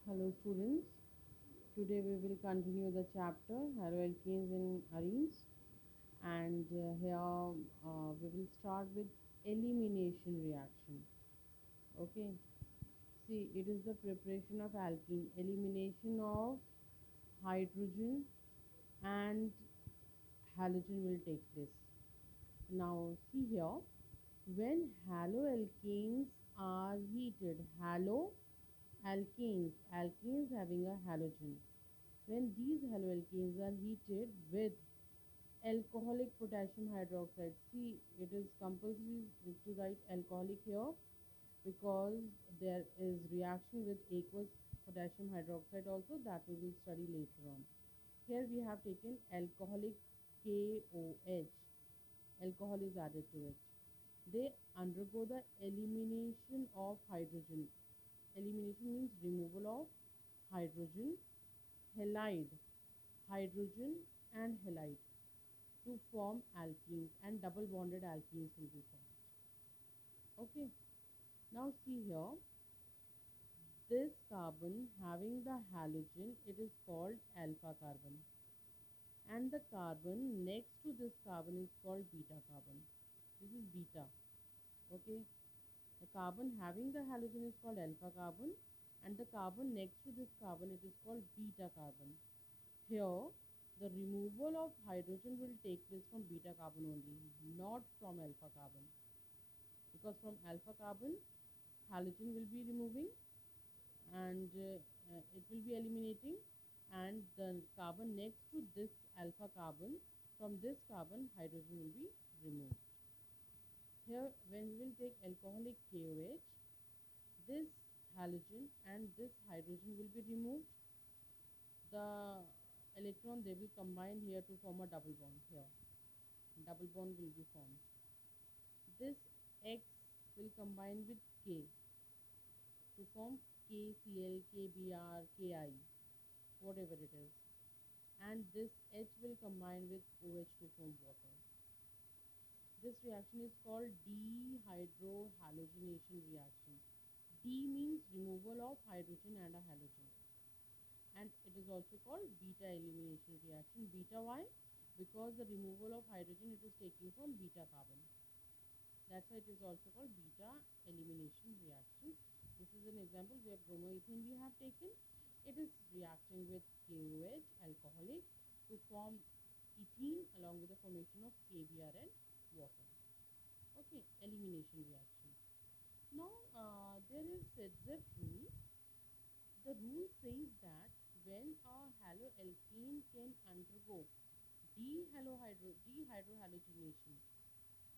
Hello students, today we will continue the chapter haloalkanes in arenes, and here we will start with elimination reaction. Okay, see, it is the preparation of alkene, elimination of hydrogen and halogen will take place. Now see here, when haloalkanes are heated, alkenes having a halogen. When these haloalkanes are heated with alcoholic potassium hydroxide, see, it is compulsory to write alcoholic here because there is reaction with aqueous potassium hydroxide also, that we will study later on. Here we have taken alcoholic KOH, alcohol is added to it. They undergo the elimination of hydrogen. Elimination means removal of hydrogen, halide, hydrogen and halide to form alkenes, and double bonded alkenes will be formed. Okay, now see here, this carbon having the halogen, it is called alpha carbon, and the carbon next to this carbon is called beta carbon. This is beta. Okay, the carbon having the halogen is called alpha carbon, and the carbon next to this carbon, it is called beta carbon. Here the removal of hydrogen will take place from beta carbon only, not from alpha carbon, because from alpha carbon halogen will be removing, and it will be eliminating, and the carbon next to this alpha carbon, from this carbon hydrogen will be removed. Here when we will take alcoholic KOH, this halogen and this hydrogen will be removed. The electron, they will combine here to form a double bond. Here double bond will be formed. This X will combine with K to form KCl, KBr, Ki, whatever it is, and this H will combine with OH to form water. This reaction is called dehydrohalogenation reaction. D means removal of hydrogen and a halogen, and it is also called beta elimination reaction. Beta, why? Because the removal of hydrogen, it is taking from beta carbon. That's why it is also called beta elimination reaction. This is an example where bromoethane we have taken. It is reacting with KOH, alcoholic, to form ethene along with the formation of KBr and water. Okay, elimination reaction. Now, there is Sedgwick rule. The rule says that when a haloalkane can undergo dehydrohalogenation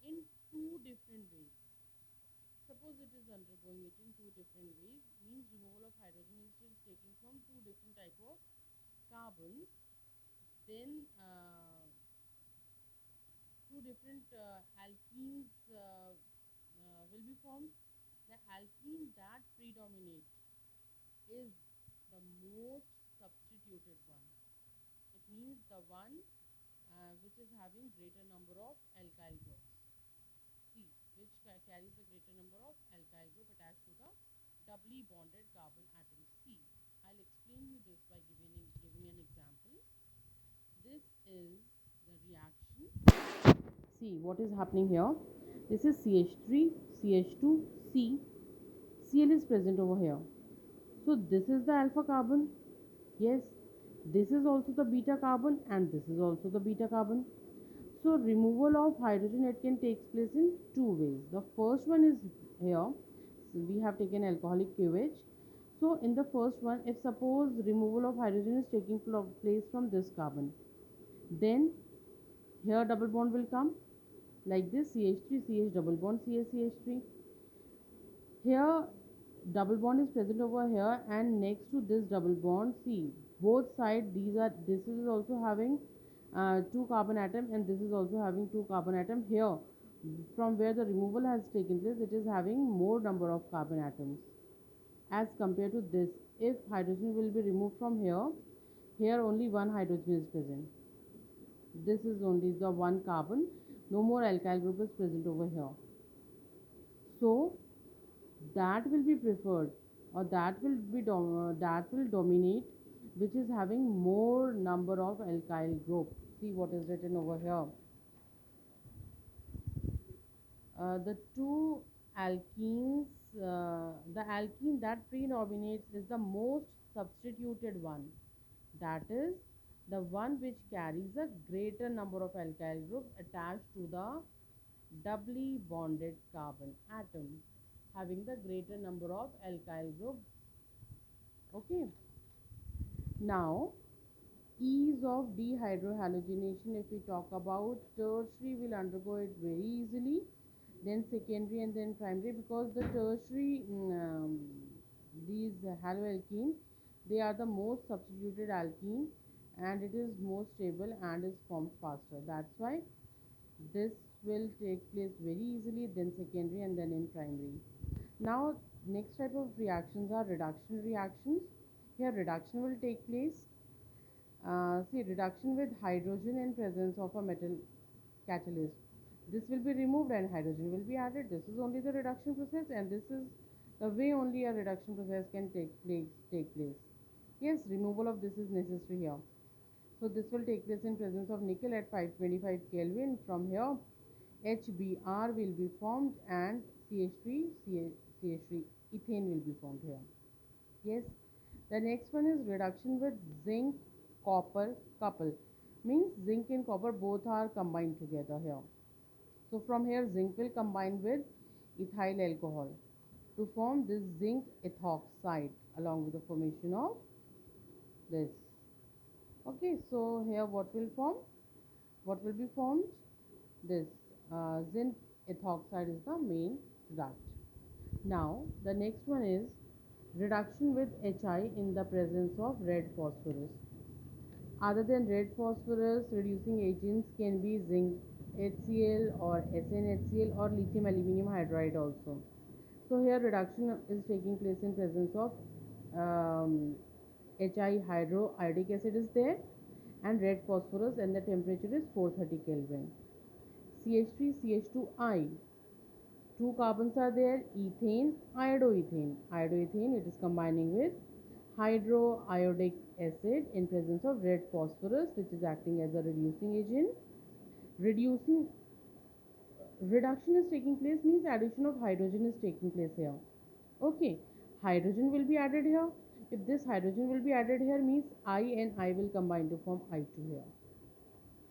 in two different ways. Suppose it is undergoing it in two different ways, means removal of hydrogen is still taking from two different type of carbons, then two different alkenes will be formed. The alkene that predominates is the most substituted one. It means the one which is having greater number of alkyl groups. C, which carries the greater number of alkyl group attached to the doubly bonded carbon atom C. I'll explain you this by giving an example. This is the reaction. See what is happening here. This is CH3, CH2, C. Cl is present over here. So this is the alpha carbon. Yes, this is also the beta carbon, and this is also the beta carbon. So removal of hydrogen, it can take place in two ways. The first one is here. So we have taken alcoholic KOH. So in the first one, if suppose removal of hydrogen is taking place from this carbon, then here double bond will come like this, CH3 CH double bond CH3. Here double bond is present over here, and next to this double bond, see both sides, this is also having two carbon atom, and this is also having two carbon atom. Here from where the removal has taken place, it is having more number of carbon atoms as compared to this. If hydrogen will be removed from here, here only one hydrogen is present. This is only the one carbon, no more alkyl group is present over here. So that will be preferred. or that will dominate, which is having more number of alkyl group. See what is written over here. The two alkenes, the alkene that predominates is the most substituted one. That is the one which carries a greater number of alkyl groups attached to the doubly bonded carbon atom, having the greater number of alkyl groups. Okay. Now, ease of dehydrohalogenation, if we talk about, tertiary will undergo it very easily, then secondary and then primary, because the tertiary these haloalkene, they are the most substituted alkene, and it is more stable and is formed faster. That's why this will take place very easily, then secondary and then in primary. Now, next type of reactions are reduction reactions. Here reduction will take place. See, reduction with hydrogen in presence of a metal catalyst. This will be removed and hydrogen will be added. This is only the reduction process, and this is the way only a reduction process can take place. Yes, removal of this is necessary here. So this will take place in presence of nickel at 525 Kelvin. From here, HBr will be formed and CH3 ethane will be formed here. Yes. The next one is reduction with zinc copper couple. Means zinc and copper both are combined together here. So from here zinc will combine with ethyl alcohol to form this zinc ethoxide along with the formation of this. Okay, so here what will form? What will be formed? This zinc ethoxide is the main product. Now the next one is reduction with HI in the presence of red phosphorus. Other than red phosphorus, reducing agents can be zinc HCl or SnHCl or lithium aluminum hydride also. So here reduction is taking place in presence of HI hydroiodic acid is there and red phosphorus, and the temperature is 430 Kelvin. CH3 CH2I, two carbons are there, ethane, iodoethane. Iodoethane, it is combining with hydroiodic acid in presence of red phosphorus, which is acting as a reducing agent. Reduction is taking place means addition of hydrogen is taking place here. Okay, hydrogen will be added here. If this hydrogen will be added here means I and I will combine to form I2 here.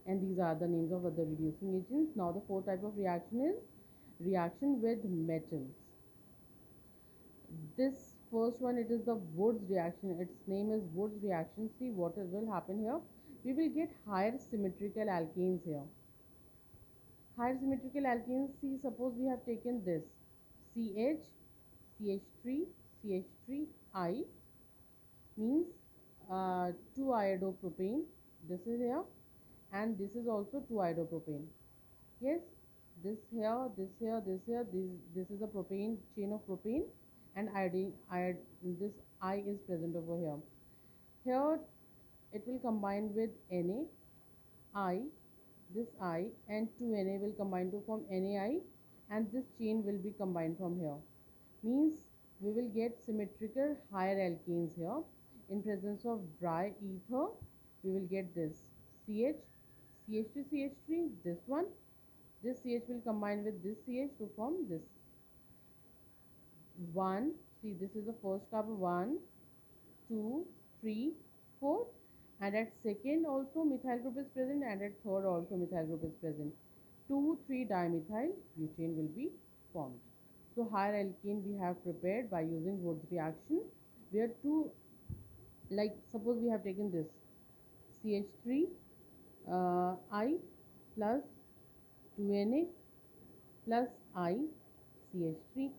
And these are the names of other reducing agents. Now the fourth type of reaction is reaction with metals. This first one, it is the Woods reaction. Its name is Woods reaction. See what will happen here. We will get higher symmetrical alkanes here. Higher symmetrical alkanes, see, suppose we have taken this CH, CH3, CH3I means 2-iodopropane. This is here, and this is also 2-iodopropane. Yes, this here, this here, this here, this is a propane chain of propane, and this I is present over here. Here it will combine with Na, I, this I and 2Na will combine to form NaI, and this chain will be combined from here. Means we will get symmetrical higher alkanes here. In presence of dry ether, we will get this CH, CH2, CH3, this one. This CH will combine with this CH to form this. 1, see this is the first carbon, 1, 2, 3, 4, and at second also methyl group is present, and at third also methyl group is present. 2,3 dimethyl butane will be formed. So higher alkane we have prepared by using Woods reaction, where two, like suppose we have taken this CH3 I plus 2Na plus I CH3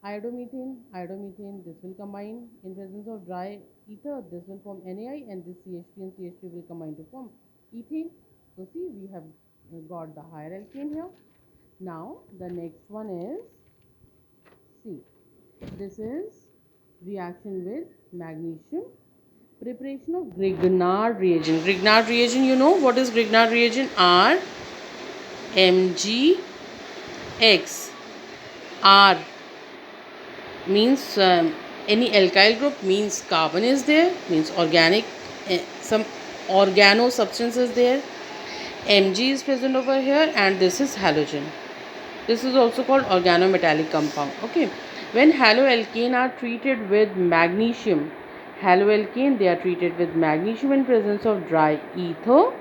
iodomethane, this will combine in presence of dry ether, this will form NaI, and this CH3 and CH3 will combine to form ethane. So see, we have got the higher alkane here. Now the next one is, see, this is reaction with magnesium. Preparation of Grignard reagent. Grignard reagent, you know what is Grignard reagent? R Mgx. R means Any alkyl group means carbon is there, means organic, some organo substance is there. Mg is present over here, and this is halogen. This is also called organometallic compound. Okay. When haloalkane are treated with magnesium, haloalkane they are treated with magnesium in presence of dry ether,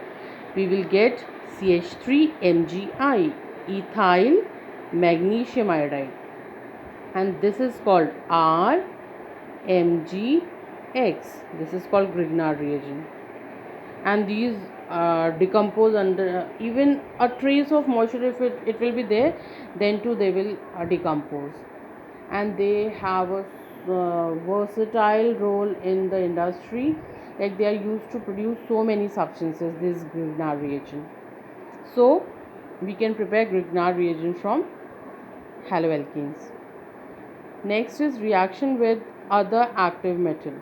we will get CH3MgI, ethyl magnesium iodide, and this is called RMgX. This is called Grignard reagent, and these decompose under even a trace of moisture. If it will be there, then too they will decompose, and they have a versatile role in the industry, like they are used to produce so many substances, this Grignard reagent. So we can prepare Grignard reagent from haloalkanes. Next is reaction with other active metal.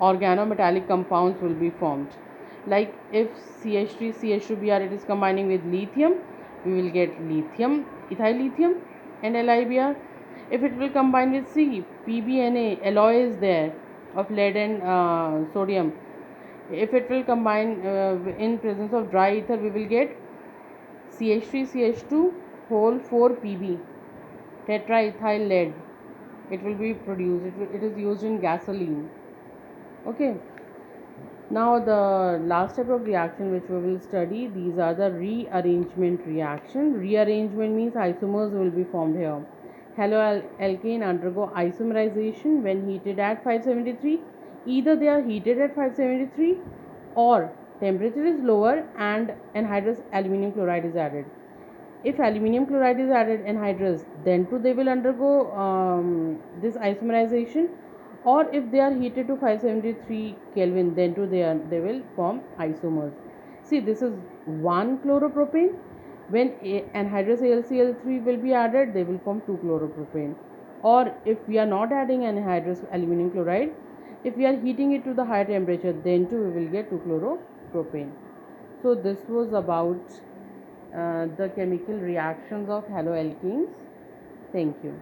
Organometallic compounds will be formed. Like if CH3 CH2Br it is combining with lithium, we will get lithium, ethyl lithium and LiBr. If it will combine with C, PbNa, alloy is there of lead and sodium. If it will combine in presence of dry ether, we will get CH3 CH2 whole 4 Pb, tetraethyl lead. It will be produced. It is used in gasoline. Okay. Now the last type of reaction which we will study, these are the rearrangement reaction. Rearrangement means isomers will be formed here. Haloalkane undergo isomerization when heated at 573. Either they are heated at 573 or temperature is lower and anhydrous aluminum chloride is added. If aluminum chloride is added anhydrous, then too they will undergo this isomerization, or if they are heated to 573 Kelvin, then too they will form isomers. See, this is 1 chloropropane. When anhydrous AlCl3 will be added, they will form 2 chloropropane. Or if we are not adding anhydrous aluminum chloride, if we are heating it to the higher temperature, then too we will get 2 chloropropane. So this was about the chemical reactions of haloalkanes. Thank you.